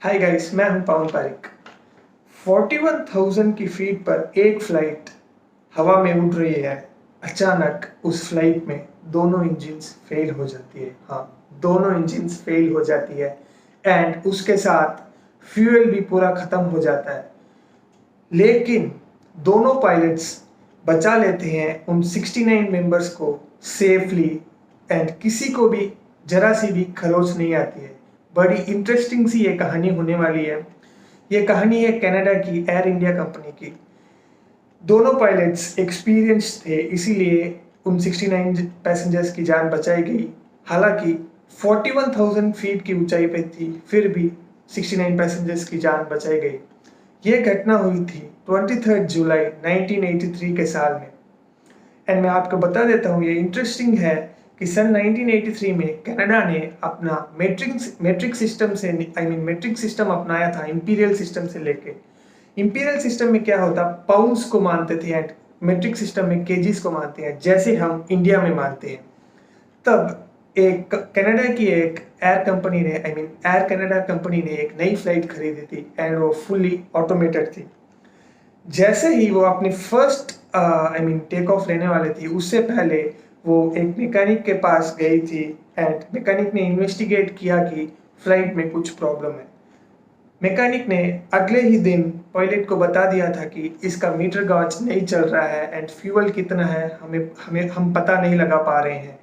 Hi guys, मैं हूं पवन पारिक। 41,000 की फीट पर एक फ्लाइट हवा में उड़ रही है। अचानक उस फ्लाइट में दोनों इंजन्स फेल हो जाती है। हाँ, दोनों इंजन्स फेल हो जाती है एंड उसके साथ फ्यूल भी पूरा खत्म हो जाता है। लेकिन दोनों पायलट्स बचा लेते हैं उन 69 मेंबर्स को सेफली एंड किसी को भी जरा सी भी खरोच नहीं आती है। बड़ी इंटरेस्टिंग सी ये कहानी होने वाली है। ये कहानी है कनाडा की एयर इंडिया कंपनी की। दोनों पायलट्स एक्सपीरियंस थे, इसीलिए उन 69 पैसेंजर्स की जान बचाई गई। हालांकि 41,000 फीट की ऊंचाई पे थी, फिर भी 69 पैसेंजर्स की जान बचाई गई। ये घटना हुई थी 23 जुलाई 1983 के साल में। एंड मैं आपको बता देता हूँ, ये इंटरेस्टिंग है कि सन 1983 में कनाडा ने अपना मेट्रिक सिस्टम से मेट्रिक सिस्टम अपनाया था इंपीरियल सिस्टम से लेके। इंपीरियल सिस्टम में क्या होता, पाउंड्स को मानते थे एंड मेट्रिक सिस्टम में केजीज को मानते हैं, जैसे हम इंडिया में मानते हैं। तब एक कनाडा की एक एयर कंपनी ने एयर कनाडा कंपनी ने एक नई फ्लाइट खरीदी थी एंड वो फुल्ली ऑटोमेटेड थी। जैसे ही वो अपनी फर्स्ट टेक ऑफ लेने वाले थी, उससे पहले वो एक मैकेनिक के पास गई थी एंड मैकेनिक ने इन्वेस्टिगेट किया कि फ्लाइट में कुछ प्रॉब्लम है। मैकेनिक ने अगले ही दिन पायलट को बता दिया था कि इसका मीटर गॉज नहीं चल रहा है एंड फ्यूल कितना है हम पता नहीं लगा पा रहे हैं।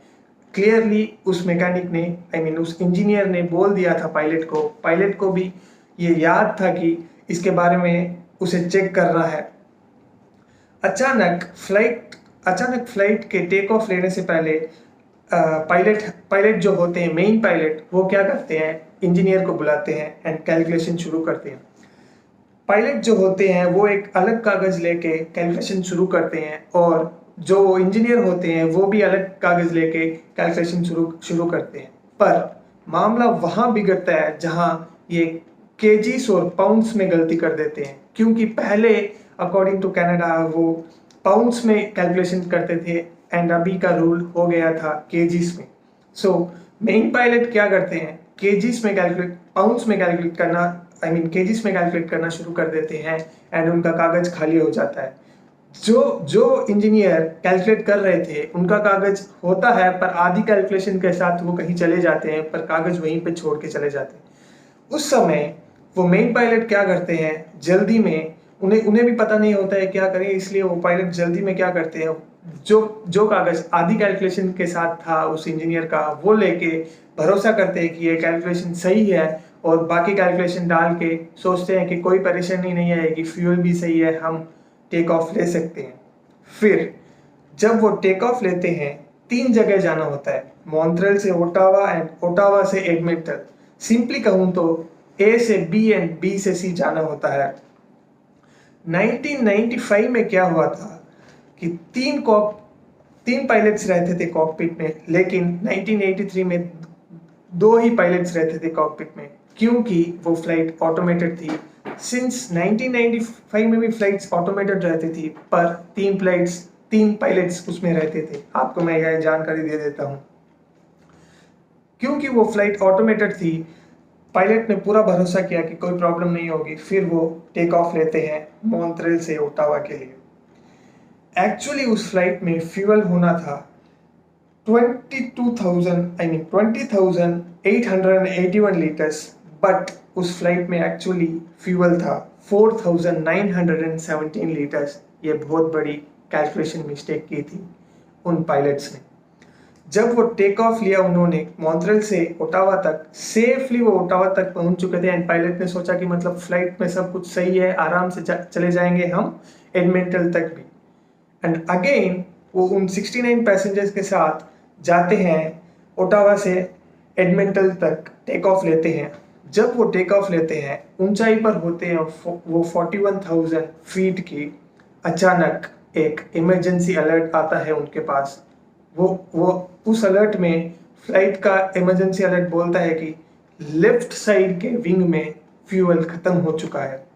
क्लियरली उस मैकेनिक ने उस इंजीनियर ने बोल दिया था पायलट को भी ये याद था कि इसके बारे में उसे चेक करना है। अचानक फ्लाइट के टेक ऑफ लेने से पहले पायलट जो होते हैं, मेन पायलट, वो क्या करते हैं, इंजीनियर को बुलाते हैं एंड कैलकुलेशन शुरू करते हैं। पायलट जो होते हैं वो एक अलग कागज लेके कैलकुलेशन शुरू करते हैं और जो इंजीनियर होते हैं वो भी अलग कागज लेके कैलकुलेशन शुरू करते हैं। पर मामला वहां बिगड़ता है जहां ये केजीस और पाउंड्स में गलती कर देते हैं, क्योंकि पहले अकॉर्डिंग टू कनाडा वो पाउंड्स में कैलकुलेशन करते थे एंड अभी का रूल हो गया था केजीस में। सो मेन पायलट क्या करते हैं, पाउंड्स में कैलकुलेट करना केजीस में कैलकुलेट करना शुरू कर देते हैं एंड उनका कागज खाली हो जाता है। जो इंजीनियर कैलकुलेट कर रहे थे उनका कागज होता है, पर आधी कैलकुलेशन के साथ वो कहीं चले जाते हैं, पर कागज वहीं पे छोड़ के चले जाते हैं। उस समय वो मेन पायलट क्या करते हैं, जल्दी में उन्हें भी पता नहीं होता है क्या करें, इसलिए वो पायलट जल्दी में क्या करते हैं, जो कागज आधी कैलकुलेशन के साथ था उस इंजीनियर का, वो लेके भरोसा करते हैं कि ये कैलकुलेशन सही है और बाकी कैलकुलेशन डाल के सोचते हैं कि कोई परेशानी नहीं आएगी, फ्यूल भी सही है, हम टेक ऑफ ले सकते हैं। फिर जब वो टेक ऑफ लेते हैं, 3 जगह जाना होता है, मॉन्ट्रियल से ओटावा एंड ओटावा से एडमिंटन। सिंपली कहूं तो ए से बी एंड बी से सी जाना होता है। 1995 में क्या हुआ था कि तीन पायलट्स रहते थे कॉकपिट में, लेकिन 1983 में 2 ही पायलट्स रहते थे कॉकपिट में, क्योंकि वो फ्लाइट ऑटोमेटेड थी। सिंस 1995 में भी फ्लाइट्स ऑटोमेटेड रहती थी, पर 3 पायलट्स उसमें रहते थे। आपको मैं यह जानकारी दे देता हूँ। क्योंकि वो फ्लाइट ऑटोमेटेड थी, पायलट ने पूरा भरोसा किया कि कोई प्रॉब्लम नहीं होगी। फिर वो टेक ऑफ लेते हैं मॉन्ट्रियल से ओटावा के लिए। एक्चुअली उस फ्लाइट में फ्यूल होना था 20,881 लीटर्स, बट उस फ्लाइट में एक्चुअली फ्यूल था 4,917 लीटर्स। ये बहुत बड़ी कैलकुलेशन मिस्टेक की थी उन पायलट्स ने। जब वो टेक ऑफ लिया उन्होंने मॉन्ट्रियल से ओटावा तक, सेफली वो ओटावा तक पहुंच चुके थे एंड पायलट ने सोचा कि मतलब फ्लाइट में सब कुछ सही है, आराम से चले जाएंगे हम एडमिंटन तक भी। एंड अगेन वो उन 69 पैसेंजर्स के साथ जाते हैं ओटावा से एडमिंटन तक, टेक ऑफ लेते हैं। जब वो टेक ऑफ लेते हैं, ऊंचाई पर होते हैं वो 41,000 फीट की। अचानक एक इमरजेंसी अलर्ट आता है उनके पास। वो उस अलर्ट में फ्लाइट का इमरजेंसी अलर्ट बोलता है कि लेफ्ट साइड के विंग में फ्यूल खत्म हो चुका है।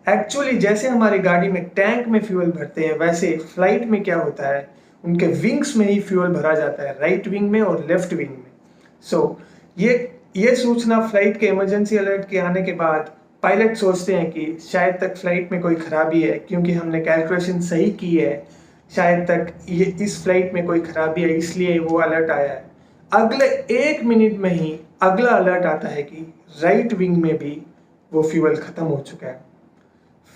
एक्चुअली जैसे हमारी गाड़ी में टैंक में फ्यूल भरते हैं, वैसे फ्लाइट में क्या होता है, उनके विंग्स में ही फ्यूल भरा जाता है, राइट विंग में और लेफ्ट विंग में। सो ये ये सूचना फ्लाइट के इमरजेंसी अलर्ट के आने के बाद पायलट सोचते हैं कि शायद तक फ्लाइट में कोई खराबी है, क्योंकि हमने कैलकुलेशन सही की है, शायद तक ये इस फ्लाइट में कोई खराबी है, इसलिए वो अलर्ट आया है। अगले 1 मिनट में ही अगला अलर्ट आता है कि राइट विंग में भी वो फ्यूल खत्म हो चुका है।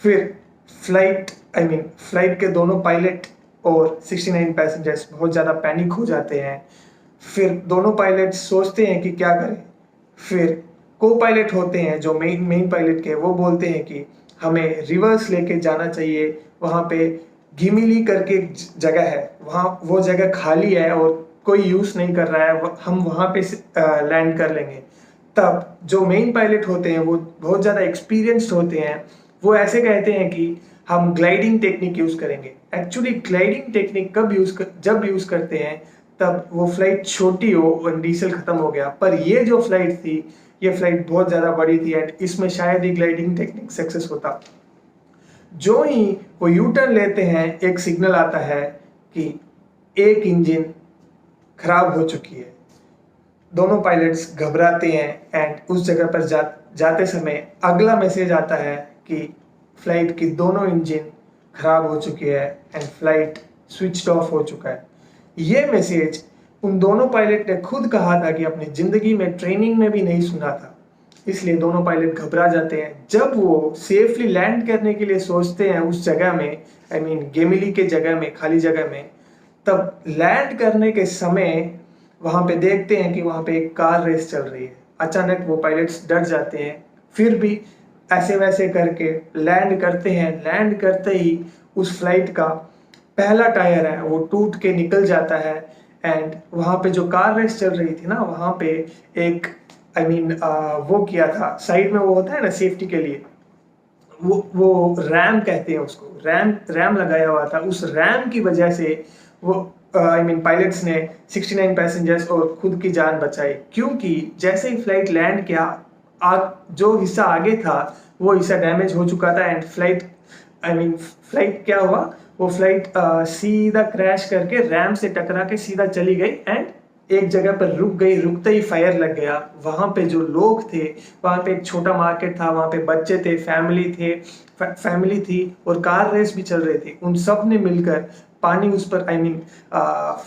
फिर फ्लाइट के दोनों पायलट और 69 पैसेंजर्स बहुत ज़्यादा पैनिक हो जाते हैं। फिर दोनों पायलट सोचते हैं कि क्या करें। फिर को पायलट होते हैं जो मेन पायलट के, वो बोलते हैं कि हमें रिवर्स लेके जाना चाहिए, वहाँ पे घिमिली करके जगह है, वहाँ वो जगह खाली है और कोई यूज़ नहीं कर रहा है, हम वहाँ पे लैंड कर लेंगे। तब जो मेन पायलट होते हैं वो बहुत ज़्यादा एक्सपीरियंस्ड होते हैं, वो ऐसे कहते हैं कि हम ग्लाइडिंग टेक्निक यूज़ करेंगे। एक्चुअली ग्लाइडिंग टेक्निक जब यूज़ करते हैं तब वो फ्लाइट छोटी हो और डीजल खत्म हो गया, पर ये जो फ्लाइट थी, ये फ्लाइट बहुत ज़्यादा बड़ी थी एंड इसमें शायद ही ग्लाइडिंग टेक्निक सक्सेस होता। जो ही वो यू टर्न लेते हैं, एक सिग्नल आता है कि एक इंजन खराब हो चुकी है। दोनों पायलट्स घबराते हैं एंड उस जगह पर जाते समय अगला मैसेज आता है कि फ्लाइट की दोनों इंजन खराब हो चुकी है एंड फ्लाइट स्विच ऑफ हो चुका है। ये मैसेज उन दोनों पायलट ने खुद कहा था कि अपनी ज़िंदगी में ट्रेनिंग में भी नहीं सुना था, इसलिए दोनों पायलट घबरा जाते हैं। जब वो सेफली लैंड करने के लिए सोचते हैं उस जगह में, गेमिली के जगह में, खाली जगह में, तब लैंड करने के समय वहाँ पे देखते हैं कि वहाँ पे एक कार रेस चल रही है। अचानक वो पायलट्स डर जाते हैं, फिर भी ऐसे वैसे करके लैंड करते हैं। लैंड करते ही उस फ्लाइट का पहला टायर है वो टूट के निकल जाता है एंड वहाँ पे जो कार रेस चल रही थी ना, वहाँ पे एक वो किया था, साइड में वो होता है ना सेफ्टी के लिए, वो रैम कहते हैं उसको, रैम लगाया हुआ था। उस रैम की वजह से वो पायलट्स ने 69 पैसेंजर्स और खुद की जान बचाई, क्योंकि जैसे ही फ्लाइट लैंड किया, जो हिस्सा आगे था वो हिस्सा डैमेज हो चुका था एंड फ्लाइट क्या हुआ, वो फ्लाइट सीधा क्रैश करके रैम से टकरा के सीधा चली गई एंड एक जगह पर रुक गई। रुकते ही फायर लग गया। वहाँ पे जो लोग थे, वहाँ पे एक छोटा मार्केट था, वहाँ पे बच्चे थे, फैमिली थी और कार रेस भी चल रही थी। उन सब ने मिलकर पानी उस पर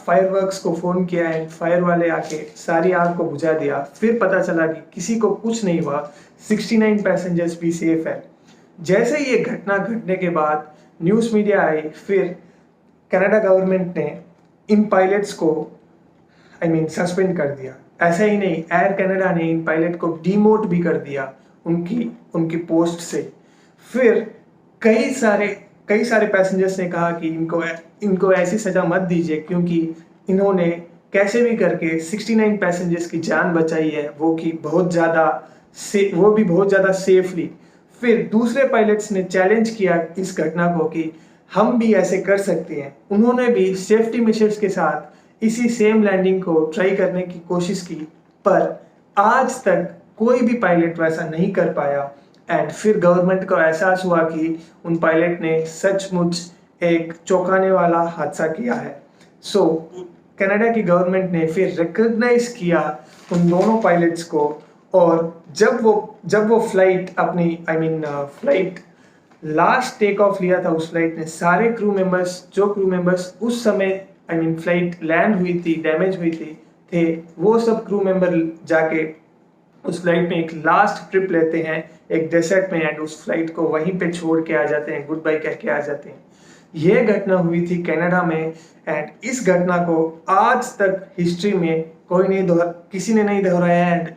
फायर वर्क्स को फ़ोन किया एंड फायर वाले आके सारी आग को बुझा दिया। फिर पता चला कि किसी को कुछ नहीं हुआ, 69 पैसेंजर्स भी सेफ है। जैसे ही ये घटना घटने के बाद न्यूज़ मीडिया आई, फिर कनाडा गवर्नमेंट ने इन पायलट्स को सस्पेंड कर दिया। ऐसा ही नहीं, एयर कनाडा ने इन पायलट को डिमोट भी कर दिया उनकी पोस्ट से। फिर कई सारे पैसेंजर्स ने कहा कि इनको ऐसी सज़ा मत दीजिए, क्योंकि इन्होंने कैसे भी करके 69 पैसेंजर्स की जान बचाई है, वो भी बहुत ज़्यादा सेफली। फिर दूसरे पायलट्स ने चैलेंज किया इस घटना को कि हम भी ऐसे कर सकते हैं। उन्होंने भी सेफ्टी मेजर्स के साथ इसी सेम लैंडिंग को ट्राई करने की कोशिश की, पर आज तक कोई भी पायलट वैसा नहीं कर पाया एंड फिर गवर्नमेंट को एहसास हुआ कि उन पायलट ने सचमुच एक चौंकाने वाला हादसा किया है। सो कनाडा की गवर्नमेंट ने फिर रिकॉग्नाइज किया उन दोनों पायलट्स को, और जब वो flight flight last take off लिया था, उस फ्लाइट ने सारे क्रू मेंबर्स उस समय फ्लाइट लैंड हुई थी, डैमेज हुई थे, वो सब क्रू मेंबर जाके उस फ्लाइट में एक लास्ट ट्रिप लेते हैं एक डेजर्ट में एंड उस फ्लाइट को वहीं पे छोड़ के आ जाते हैं, गुड बाय कह के आ जाते हैं। ये घटना हुई थी कनाडा में एंड इस घटना को आज तक हिस्ट्री में किसी ने नहीं दोहराया एंड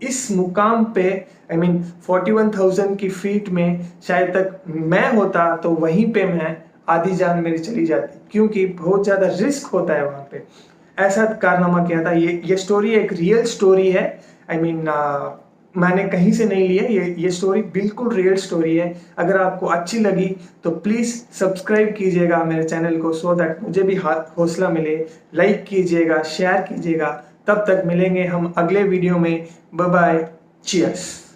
इस मुकाम पे 41,000 की फीट में शायद तक मैं होता तो वहीं पे मैं आधी जान मेरी चली जाती, क्योंकि बहुत ज़्यादा रिस्क होता है वहाँ पे। ऐसा कारनामा किया था। ये स्टोरी एक रियल स्टोरी है। मैंने कहीं से नहीं लिया, ये स्टोरी बिल्कुल रियल स्टोरी है। अगर आपको अच्छी लगी तो प्लीज़ सब्सक्राइब कीजिएगा मेरे चैनल को, सो दैट मुझे भी हौसला मिले। लाइक कीजिएगा, शेयर कीजिएगा। तब तक मिलेंगे हम अगले वीडियो में। Bye bye, cheers.